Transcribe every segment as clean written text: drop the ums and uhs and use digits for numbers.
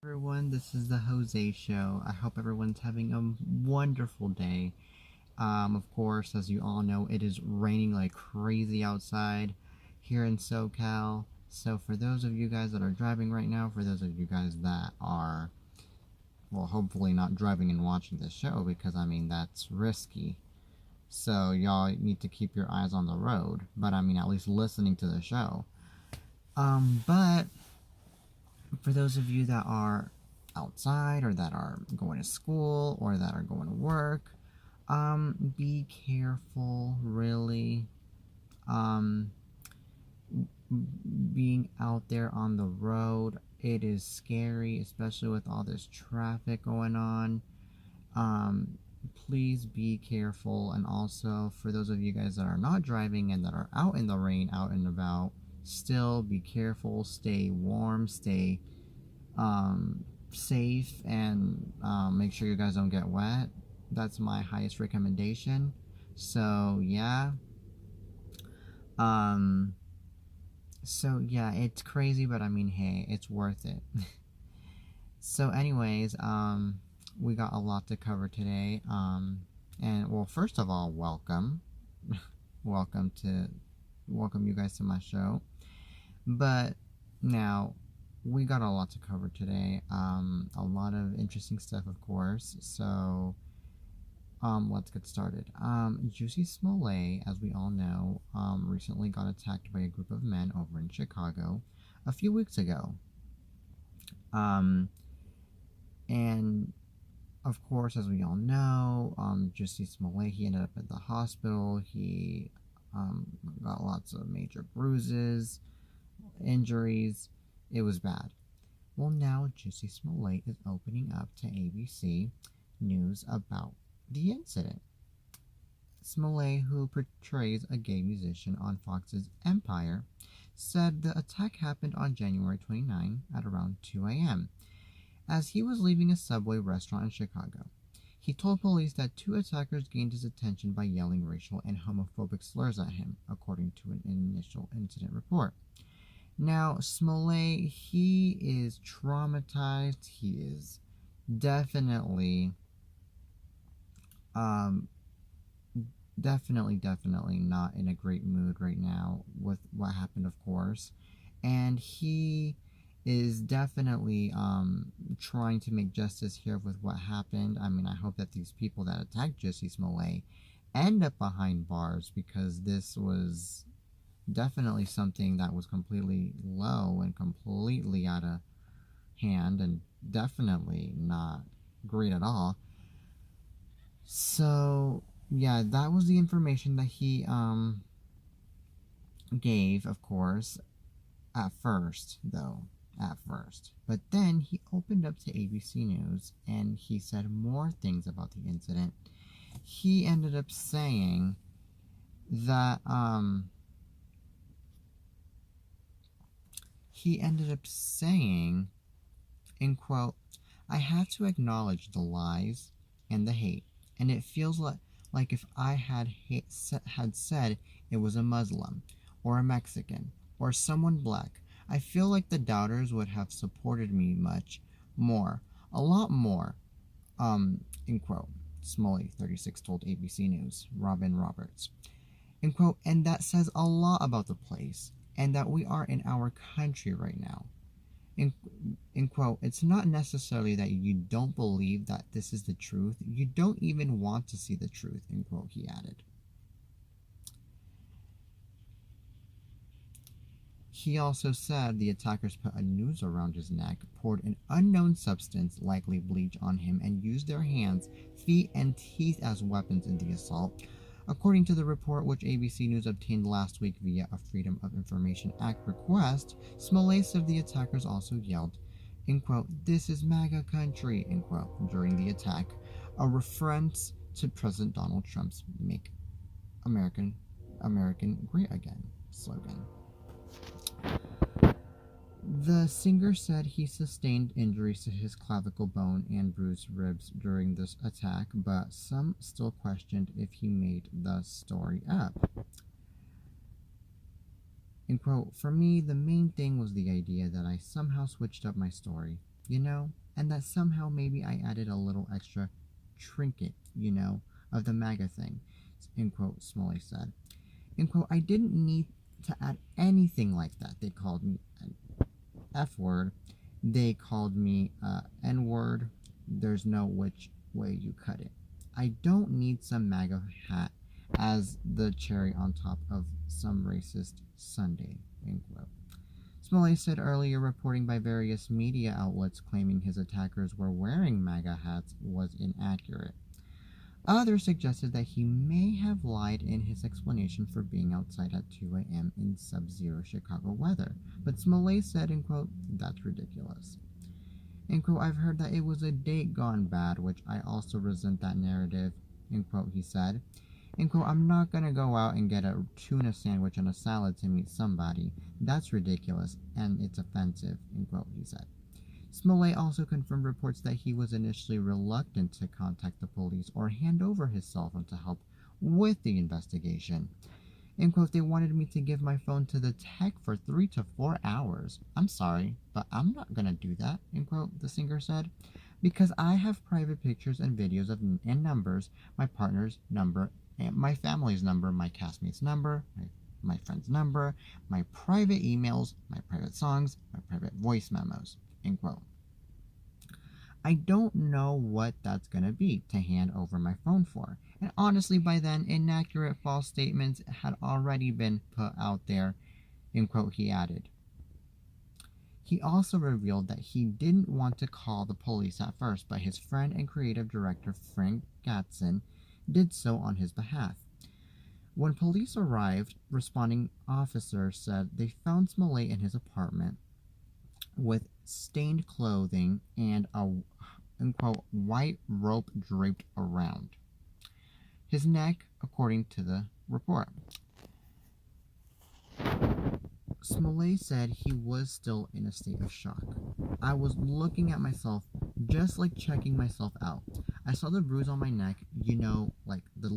Everyone, this is the Jose Show. I hope everyone's having a wonderful day. Of course, as you all know, it is raining like crazy outside here in SoCal. So, for those of you guys that are driving right now, for those of you guys that are, well, hopefully not driving and watching this show, because I mean, that's risky. So, y'all need to keep your eyes on the road, but I mean, at least listening to the show. But for those of you that are outside or that are going to school or that are going to work, be careful, really. Um, Being out there on the road, it is scary, especially with all this traffic going on. Um, please be careful. And also, for those of you guys that are not driving and that are out in the rain, out and about, still be careful, stay warm, stay safe, and make sure you guys don't get wet. That's my highest recommendation. So yeah. Um so yeah, it's crazy, but I mean, hey, it's worth it. So anyways, we got a lot to cover today. And well, first of all, welcome. welcome to welcome you guys to my show. But now we got a lot to cover today. A lot of interesting stuff, of course. So, let's get started. Jussie Smollett, as we all know, recently got attacked by a group of men over in Chicago a few weeks ago. Um, and of course, as we all know, Jussie Smollett, he ended up at the hospital. He got lots of major bruises, injuries. It was bad. Well, now Jussie Smollett is opening up to ABC News about the incident. Smollett, who portrays a gay musician on Fox's Empire, said the attack happened on January 29 at around 2 a.m. as he was leaving a Subway restaurant in Chicago. He told police that two attackers gained his attention by yelling racial and homophobic slurs at him, according to an initial incident report. Now, Smollett, he is traumatized. He is definitely, um, definitely not in a great mood right now with what happened, of course. And he is definitely trying to make justice here with what happened. I mean, I hope that these people that attacked Jussie Smollett end up behind bars, because this was definitely something that was completely low and completely out of hand and definitely not great at all. So, yeah, that was the information that he gave, of course, at first, though. At first. But then he opened up to ABC News and he said more things about the incident. He ended up saying that, in quote, "I have to acknowledge the lies and the hate, and it feels like if I had said it was a Muslim or a Mexican or someone black, I feel like the doubters would have supported me much more, a lot more." In quote, Smollett, 36, told ABC News, Robin Roberts. In quote, "and that says a lot about the place and that we are in our country right now." In, in quote, "it's not necessarily that you don't believe that this is the truth. You don't even want to see the truth," in quote, he added. He also said the attackers put a noose around his neck, poured an unknown substance, likely bleach, on him, and used their hands, feet, and teeth as weapons in the assault. According to the report, which ABC News obtained last week via a Freedom of Information Act request, Smollett said the attackers also yelled, in quote, "This is MAGA country," in quote, during the attack, a reference to President Donald Trump's Make American Great Again slogan. The singer said he sustained injuries to his clavicle bone and bruised ribs during this attack, but some still questioned if he made the story up. In quote, "For me, the main thing was the idea that I somehow switched up my story. you know? And that somehow maybe I added a little extra trinket, of the MAGA thing, end quote, Smollet said. End quote, I didn't need to add anything like that. They called me an F word. They called me N word. There's no which way you cut it. I don't need some MAGA hat as the cherry on top of some racist sundae, end quote. Smollet said earlier reporting by various media outlets claiming his attackers were wearing MAGA hats was inaccurate. Others suggested that he may have lied in his explanation for being outside at 2 a.m. in sub-zero Chicago weather, but Smollet said, end quote, that's ridiculous. End quote, I've heard that it was a date gone bad, which I also resent that narrative, end quote, he said. End quote, I'm not gonna go out and get a tuna sandwich and a salad to meet somebody. That's ridiculous, and it's offensive, end quote, he said. Smollet also confirmed reports that he was initially reluctant to contact the police or hand over his cell phone to help with the investigation. End quote, they wanted me to give my phone to the tech for 3 to 4 hours. I'm sorry, but I'm not gonna do that, end quote, the singer said, because I have private pictures and videos and numbers, my partner's number, my family's number, my castmate's number, my friend's number, my private emails, my private songs, my private voice memos, end quote. I don't know what that's going to be to hand over my phone for. And honestly, by then, inaccurate false statements had already been put out there, end quote, he added. He also revealed that he didn't want to call the police at first, but his friend and creative director Frank Gatson did so on his behalf. When police arrived, responding officers said they found Smollet in his apartment with stained clothing and a, end quote, white rope draped around his neck, according to the report. Smollet said he was still in a state of shock. I was looking at myself, just like checking myself out. I saw the bruise on my neck, like the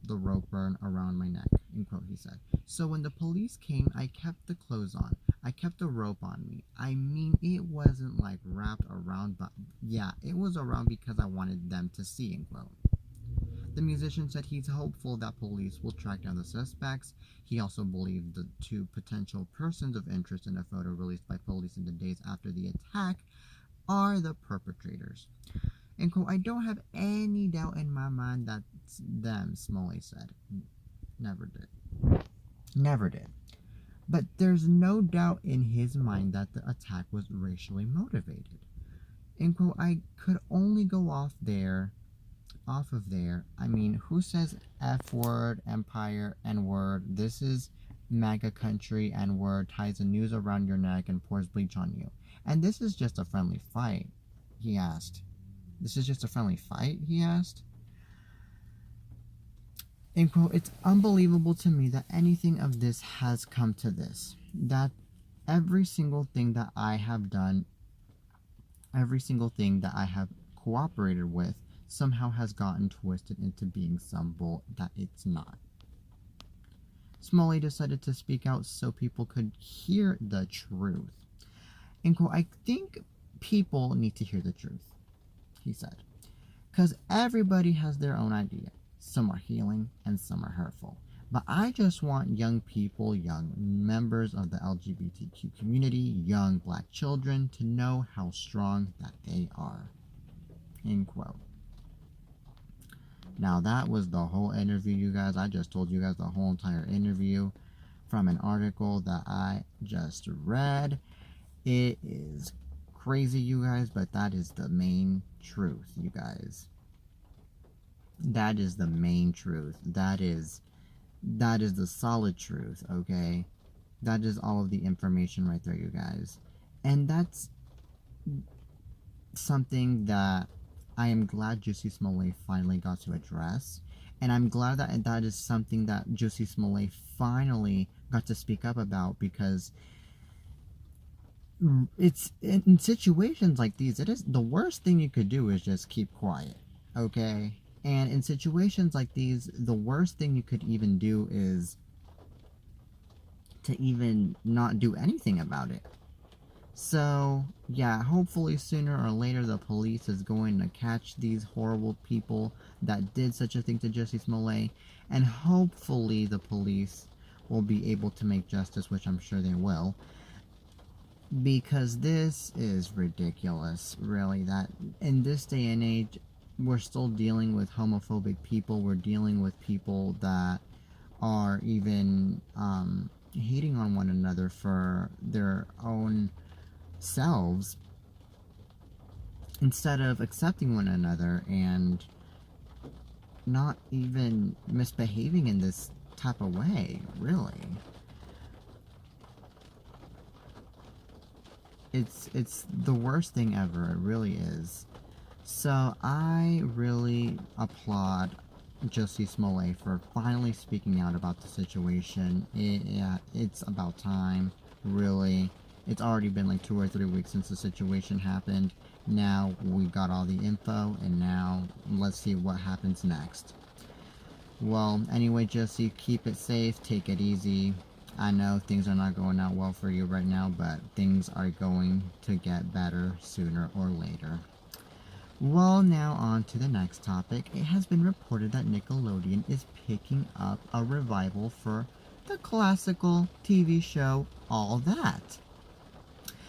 rope burn around my neck, end quote, he said. So when the police came, I kept the clothes on. I kept the rope on me. I mean, it wasn't like wrapped around, but yeah, it was around because I wanted them to see, end quote. The musician said he's hopeful that police will track down the suspects. He also believed the 2 potential persons of interest in a photo released by police in the days after the attack are the perpetrators. And quote, I don't have any doubt in my mind that's them, Smollet said. Never did. But there's no doubt in his mind that the attack was racially motivated. End quote, I could only go off of there. I mean, who says F word, empire, N word? This is MAGA country, N word, ties the noose around your neck and pours bleach on you. And this is just a friendly fight, he asked. This is just a friendly fight, he asked. End quote, it's unbelievable to me that anything of this has come to this. That every single thing that I have done, every single thing that I have cooperated with, somehow has gotten twisted into being some bull that it's not. Smollet decided to speak out so people could hear the truth. And quote, I think people need to hear the truth, he said, because everybody has their own idea. Some are healing and some are hurtful. But I just want young people, young members of the LGBTQ community, young black children to know how strong that they are, end quote. Now that was the whole interview, you guys. I just told you guys the whole entire interview from an article that I just read. It is crazy, you guys, but that is the main truth, you guys. That is the main truth. That is the solid truth, okay? That is all of the information right there, you guys. And that's something that I am glad Jussie Smollett finally got to address. And I'm glad that that is something that Jussie Smollett finally got to speak up about, because it's in situations like these, it is the worst thing you could do is just keep quiet, okay? And in situations like these, the worst thing you could even do is to even not do anything about it. So, yeah, hopefully sooner or later the police is going to catch these horrible people that did such a thing to Jussie Smollett, and hopefully the police will be able to make justice, which I'm sure they will, because this is ridiculous, really, that in this day and age, we're still dealing with homophobic people, we're dealing with people that are even hating on one another for their own selves instead of accepting one another and not even misbehaving in this type of way, really. It's the worst thing ever, it really is. So I really applaud Jussie Smollett for finally speaking out about the situation. Yeah, it's about time, really. It's already been like 2 or 3 weeks since the situation happened. Now we got all the info, and now let's see what happens next. Well, anyway, Jussie, keep it safe, take it easy. I know things are not going out well for you right now, but things are going to get better sooner or later. Well, now on to the next topic. It has been reported that Nickelodeon is picking up a revival for the classical TV show All That.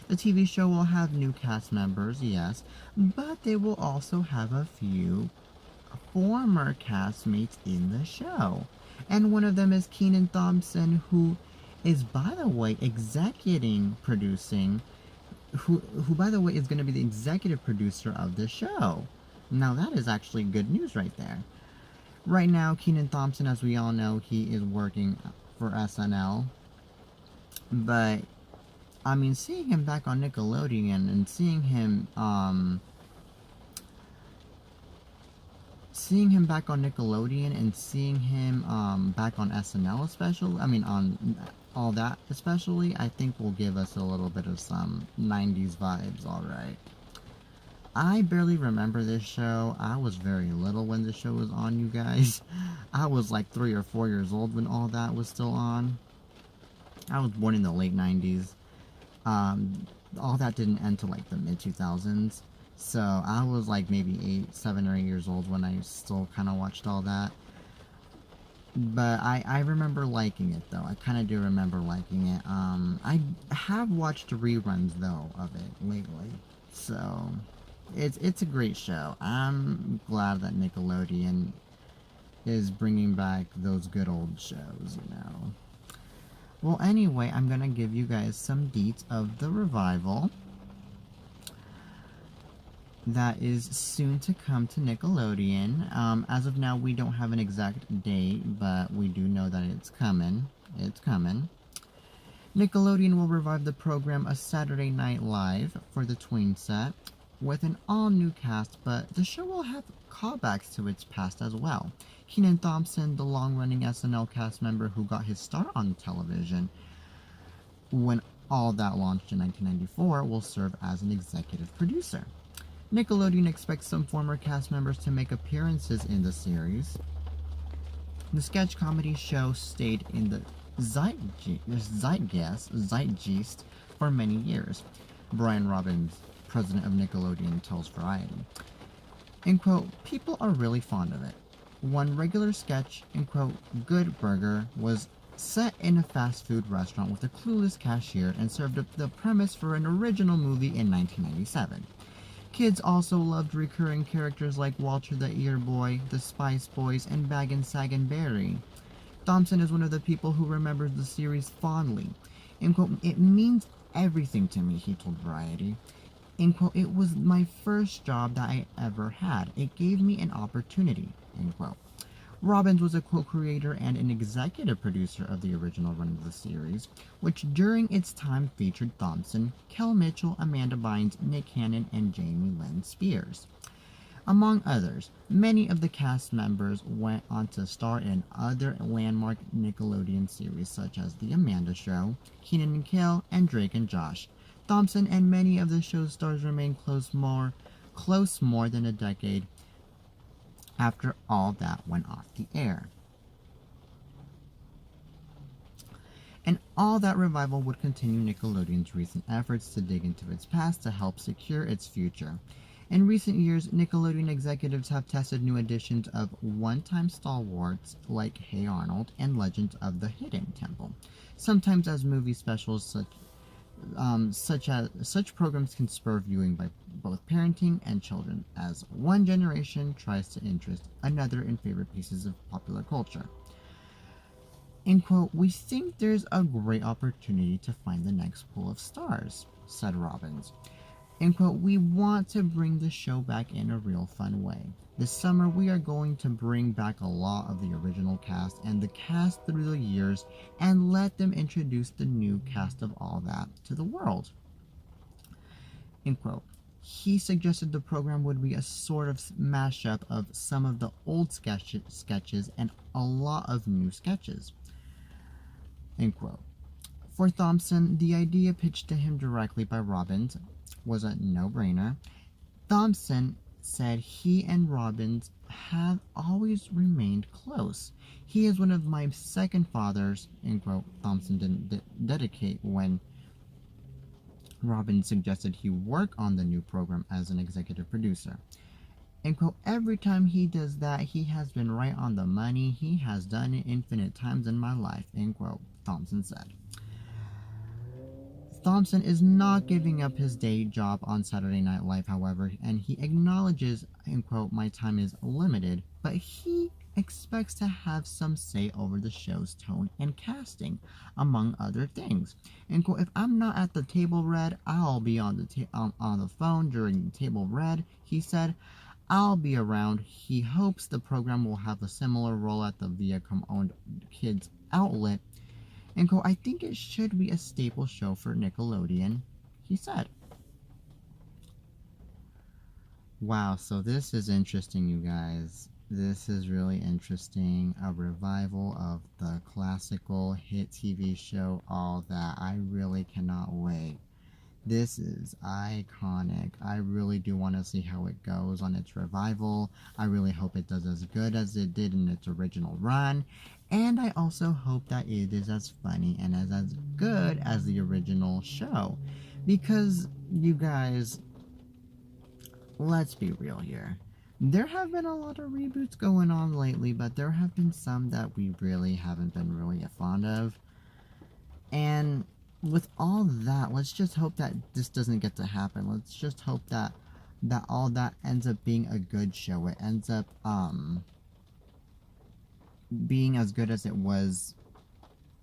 The TV show will have new cast members, yes, but they will also have a few former castmates in the show. And one of them is Kenan Thompson, who is, by the way, who by the way is going to be the executive producer of the show. Now that is actually good news right there. Right now, Kenan Thompson, as we all know, he is working for SNL. But, I mean, seeing him back on Nickelodeon and seeing him back on Nickelodeon and seeing him back on SNL especially, I mean on All That especially, I think will give us a little bit of some 90s vibes, alright. I barely remember this show. I was very little when the show was on, you guys. I was like 3 or 4 years old when All That was still on. I was born in the late 90s. All That didn't end till like the mid 2000s. So I was like maybe 7 or 8 years old when I still kind of watched All That. But I remember liking it though. I kind of do remember liking it. I have watched reruns though of it lately. So it's a great show. I'm glad that Nickelodeon is bringing back those good old shows, you know. Well, anyway, I'm gonna give you guys some deets of the revival that is soon to come to Nickelodeon. As of now, we don't have an exact date, but we do know that it's coming. It's coming. Nickelodeon will revive the program A Saturday Night Live for the tween set with an all-new cast, but the show will have callbacks to its past as well. Kenan Thompson, the long-running SNL cast member who got his start on television when All That launched in 1994, will serve as an executive producer. Nickelodeon expects some former cast members to make appearances in the series. The sketch comedy show stayed in the zeitgeist for many years. Brian Robbins, president of Nickelodeon, tells Variety. In quote, people are really fond of it. One regular sketch, in quote, Good Burger, was set in a fast food restaurant with a clueless cashier and served up the premise for an original movie in 1997. Kids also loved recurring characters like Walter the Ear Boy, the Spice Boys, and Baggin' Saggin' Berry. Thompson is one of the people who remembers the series fondly. In quote, it means everything to me, he told Variety. In quote, it was my first job that I ever had. It gave me an opportunity, end quote. Robbins was a co-creator and an executive producer of the original run of the series, which during its time featured Thompson, Kel Mitchell, Amanda Bynes, Nick Cannon, and Jamie Lynn Spears. Among others, many of the cast members went on to star in other landmark Nickelodeon series such as The Amanda Show, Kenan and Kel, and Drake and Josh. Thompson and many of the show's stars remained close more than a decade after All That went off the air. And all that revival would continue Nickelodeon's recent efforts to dig into its past to help secure its future. In recent years, Nickelodeon executives have tested new editions of one-time stalwarts like Hey Arnold and Legends of the Hidden Temple, sometimes as movie specials such programs can spur viewing by both parenting and children as one generation tries to interest another in favorite pieces of popular culture. In quote, "We think there's a great opportunity to find the next pool of stars," said Robbins. In quote, "We want to bring the show back in a real fun way. This summer we are going to bring back a lot of the original cast and the cast through the years and let them introduce the new cast of all that to the world." End quote. He suggested the program would be a sort of mashup of some of the old sketches and a lot of new sketches. End quote. For Thompson, the idea pitched to him directly by Robbins was a no-brainer. Thompson said he and Robbins have always remained close. "He is one of my second fathers," end quote, Thompson didn't dedicate when Robbins suggested he work on the new program as an executive producer. End quote, "Every time he does that, he has been right on the money. He has done it infinite times in my life," end quote, Thompson said. Thompson is not giving up his day job on Saturday Night Live, however, and he acknowledges, end quote, "My time is limited," but he expects to have some say over the show's tone and casting, among other things. End quote, "If I'm not at the table read, I'll be on the phone during the table read," he said. "I'll be around." He hopes the program will have a similar role at the Viacom-owned kids outlet. And quote, "I think it should be a staple show for Nickelodeon," he said. Wow, so this is interesting, you guys. This is really interesting. A revival of the classical hit TV show, all that. I really cannot wait. This is iconic. I really do want to see how it goes on its revival. I really hope it does as good as it did in its original run. And I also hope that it is as funny and as good as the original show. Because, you guys, let's be real here. There have been a lot of reboots going on lately, but there have been some that we really haven't been really fond of. And with all that, let's just hope that this doesn't get to happen. Let's just hope that all that ends up being a good show. It ends up being as good as it was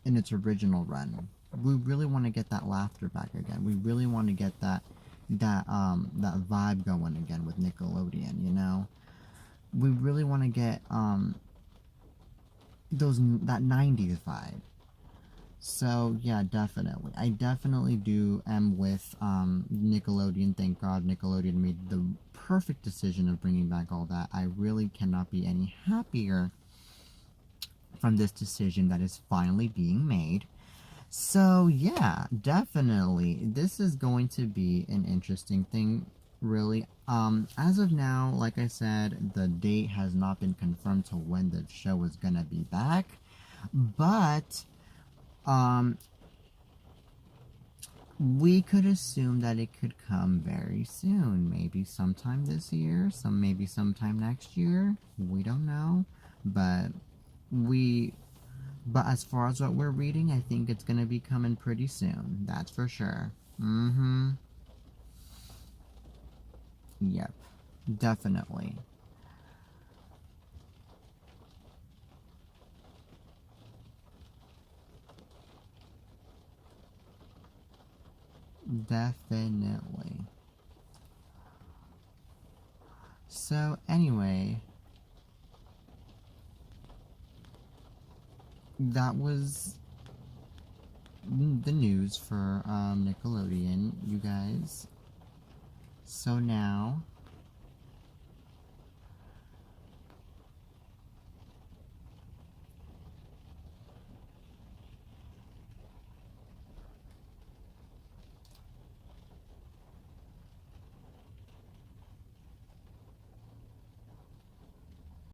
in its original run. We really want to get that laughter back again. We really want to get that vibe going again with Nickelodeon, you know? We really want to get that 90s vibe. So yeah, definitely. I definitely am with Nickelodeon. Thank God Nickelodeon made the perfect decision of bringing back all that. I really cannot be any happier from this decision that is finally being made. So yeah, definitely. This is going to be an interesting thing, really. As of now, like I said, the date has not been confirmed to when the show is gonna be back. But we could assume that it could come very soon. Maybe sometime this year, maybe sometime next year. We don't know. But as far as what we're reading, I think it's gonna be coming pretty soon. That's for sure. Yep. Definitely. Definitely. So anyway, that was the news for Nickelodeon, you guys. So now